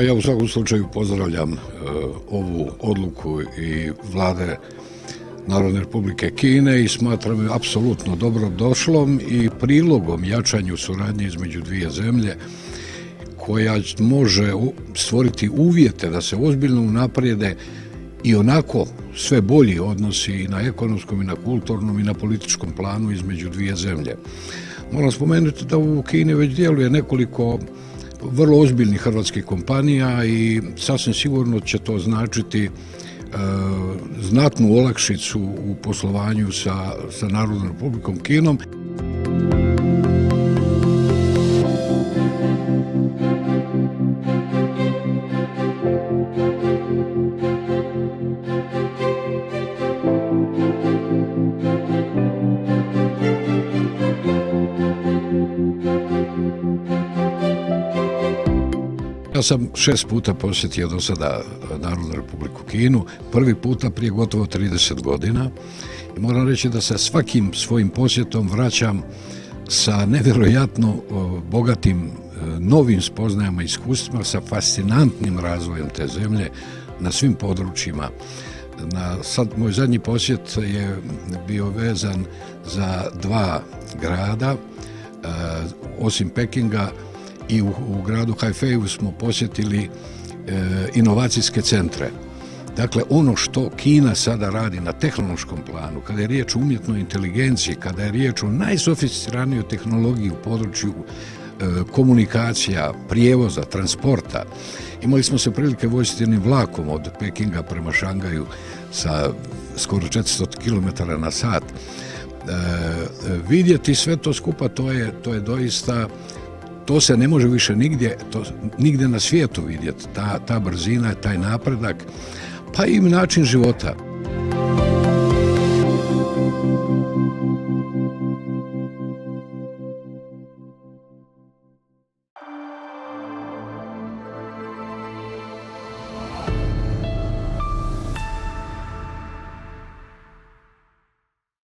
ja u svakom slučaju pozdravljam ovu odluku i vlade Narodne Republike Kine i smatram je apsolutno dobrodošlom i prilogom jačanju suradnje između dvije zemlje koja može stvoriti uvjete da se ozbiljno unaprijede i onako sve bolji odnosi i na ekonomskom i na kulturnom i na političkom planu između dvije zemlje. Moram spomenuti da u Kini već djeluje nekoliko vrlo ozbiljnih hrvatskih kompanija i sasvim sigurno će to značiti znatnu olakšicu u poslovanju sa Narodnom Republikom Kinom. Ja sam 6 puta posjetio do sada Narodnu Republiku Kinu, prvi puta prije gotovo 30 godina i moram reći da se svakim svojim posjetom vraćam sa nevjerojatno bogatim novim spoznajama i iskustvima, sa fascinantnim razvojem te zemlje na svim područjima. Sad moj zadnji posjet je bio vezan za 2 grada, osim Pekinga, i u gradu Haifeju smo posjetili inovacijske centre. Dakle, ono što Kina sada radi na tehnološkom planu, kada je riječ o umjetnoj inteligenciji, kada je riječ o najsofisticiranijoj tehnologiji u području komunikacija, prijevoza, transporta. Imali smo se prilike voziti jednim vlakom od Pekinga prema Šangaju sa skoro 400 km na sat. Vidjeti sve to skupa, to je doista, to se ne može više nigdje na svijetu vidjeti, ta brzina, taj napredak, pa i način života.